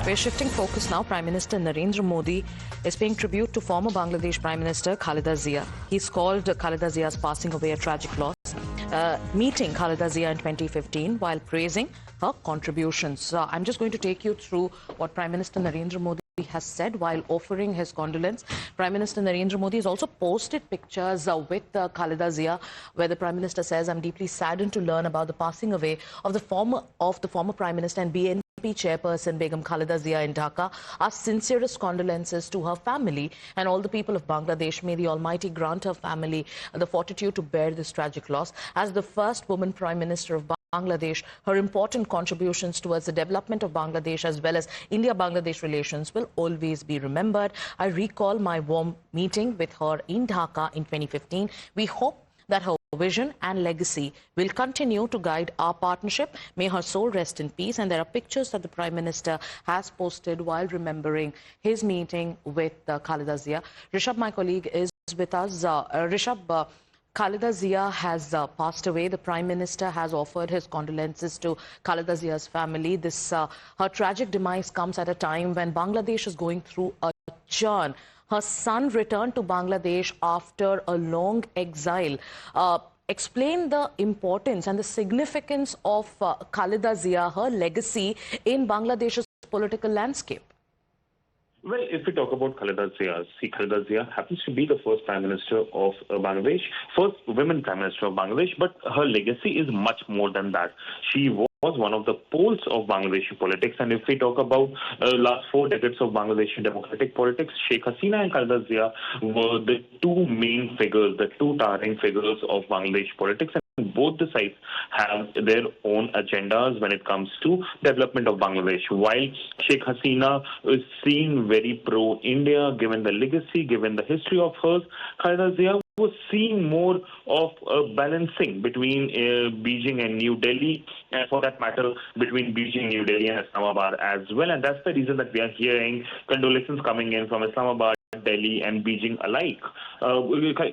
We're shifting focus now. Prime Minister Narendra Modi is paying tribute to former Bangladesh Prime Minister Khaleda Zia. He's called Khaleda Zia's passing away a tragic loss, meeting Khaleda Zia in 2015 while praising her contributions. I'm just going to take you through what Prime Minister Narendra Modi has said while offering his condolence. Prime Minister Narendra Modi has also posted pictures with Khaleda Zia, where the Prime Minister says, "I'm deeply saddened to learn about the passing away of the former Prime Minister and BNP Chairperson Begum Khaleda Zia in Dhaka. Our sincerest condolences to her family and all the people of Bangladesh. May the Almighty grant her family the fortitude to bear this tragic loss. As the first woman Prime Minister of Bangladesh, her important contributions towards the development of Bangladesh as well as India-Bangladesh relations will always be remembered. I recall my warm meeting with her in Dhaka in 2015. We hope that her vision and legacy will continue to guide our partnership. May her soul rest in peace." And there are pictures that the Prime Minister has posted while remembering his meeting with Khaleda Zia. Rishabh, my colleague, is with us. Rishabh, Khaleda Zia has passed away. The Prime Minister has offered his condolences to Khaleda Zia's family. Her tragic demise comes at a time when Bangladesh is going through a churn. Her son returned to Bangladesh after a long exile. Explain the importance and the significance of Khaleda Zia, her legacy in Bangladesh's political landscape. Well, if we talk about Khaleda Zia, Khaleda Zia happens to be the first Prime Minister of Bangladesh, first women Prime Minister of Bangladesh, but her legacy is much more than that. She was one of the poles of Bangladeshi politics, and if we talk about last 4 decades of Bangladeshi democratic politics, Sheikh Hasina and Khaleda Zia were the two main figures, the two towering figures of Bangladesh politics. And both the sides have their own agendas when it comes to development of Bangladesh. While Sheikh Hasina is seen very pro-India, given the legacy, given the history of hers, Khaleda Zia was seeing more of a balancing between Beijing and New Delhi, and for that matter, between Beijing, New Delhi and Islamabad as well. And that's the reason that we are hearing condolences coming in from Islamabad, Delhi and Beijing alike.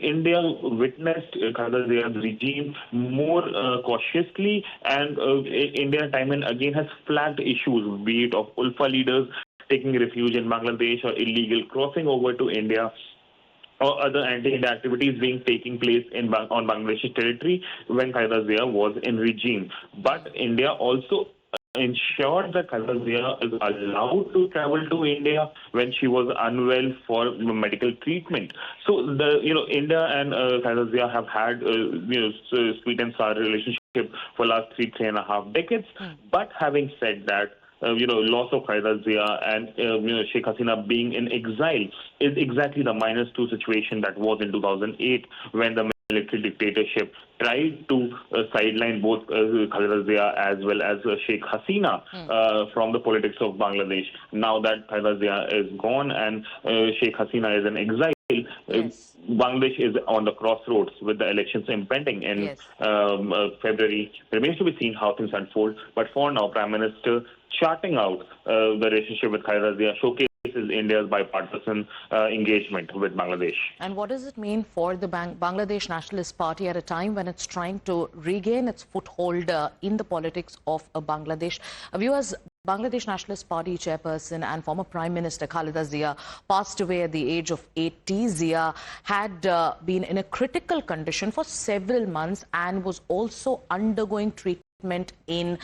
India witnessed Khaleda Zia's regime more cautiously, and India time and again has flagged issues, be it of Ulfa leaders taking refuge in Bangladesh or illegal crossing over to India, or other anti-India activities taking place on Bangladeshi territory when Khaleda Zia was in regime. But India also ensured that Khaleda Zia is allowed to travel to India when she was unwell for medical treatment. So India and Khaleda Zia have had sweet and sour relationship for last 3.5 decades. But having said that, loss of Khaleda Zia and Sheikh Hasina being in exile is exactly the -2 situation that was in 2008 when the military dictatorship tried to sideline both Khaleda Zia as well as Sheikh Hasina from the politics of Bangladesh. Now that Khaleda Zia is gone and Sheikh Hasina is in exile, yes, Bangladesh is on the crossroads with the elections impending in February. It remains to be seen how things unfold. But for now, Prime Minister charting out the relationship with Khaleda Zia showcases India's bipartisan engagement with Bangladesh. And what does it mean for the Bangladesh Nationalist Party at a time when it's trying to regain its foothold in the politics of Bangladesh? Viewers, Bangladesh Nationalist Party chairperson and former Prime Minister Khaleda Zia passed away at the age of 80. Zia had been in a critical condition for several months and was also undergoing treatment in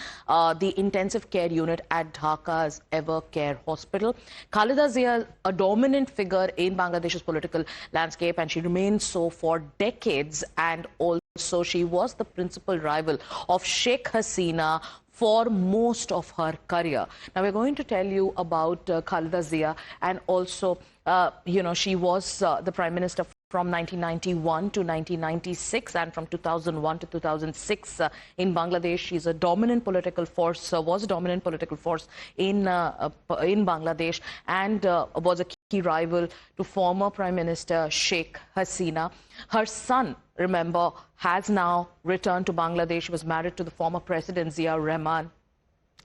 the intensive care unit at Dhaka's Evercare Hospital. Khaleda Zia, a dominant figure in Bangladesh's political landscape, and she remained so for decades, and also she was the principal rival of Sheikh Hasina for most of her career. Now we're going to tell you about Khaleda Zia, and also, she was the Prime Minister from 1991 to 1996 and from 2001 to 2006 in Bangladesh. She's a dominant political force, was a dominant political force in Bangladesh, and was a key rival to former Prime Minister Sheikh Hasina. Her son, remember, has now returned to Bangladesh. She was married to the former President Zia Rahman.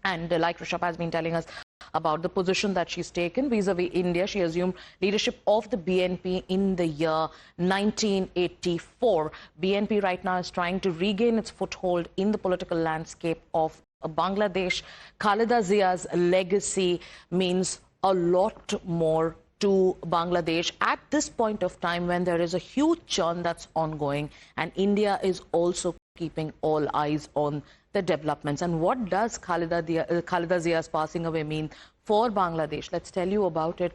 And like Rishabh has been telling us about the position that she's taken vis-a-vis India, she assumed leadership of the BNP in the year 1984. BNP right now is trying to regain its foothold in the political landscape of Bangladesh, Khaleda Zia's legacy means a lot more to Bangladesh at this point of time when there is a huge churn that's ongoing, and India is also keeping all eyes on the developments. And what does Khaleda Zia's passing away mean for Bangladesh? Let's tell you about it.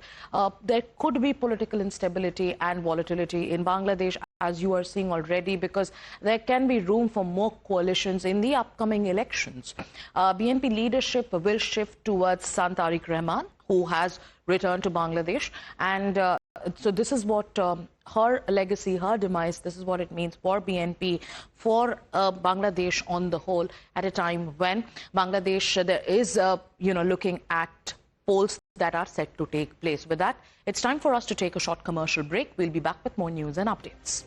There could be political instability and volatility in Bangladesh, as you are seeing already, because there can be room for more coalitions in the upcoming elections. BNP leadership will shift towards Sant Tariq Rahman, who has returned to Bangladesh. And so this is what her legacy, her demise, this is what it means for BNP, for Bangladesh on the whole, at a time when Bangladesh, there is, looking at polls that are set to take place. With that, it's time for us to take a short commercial break. We'll be back with more news and updates.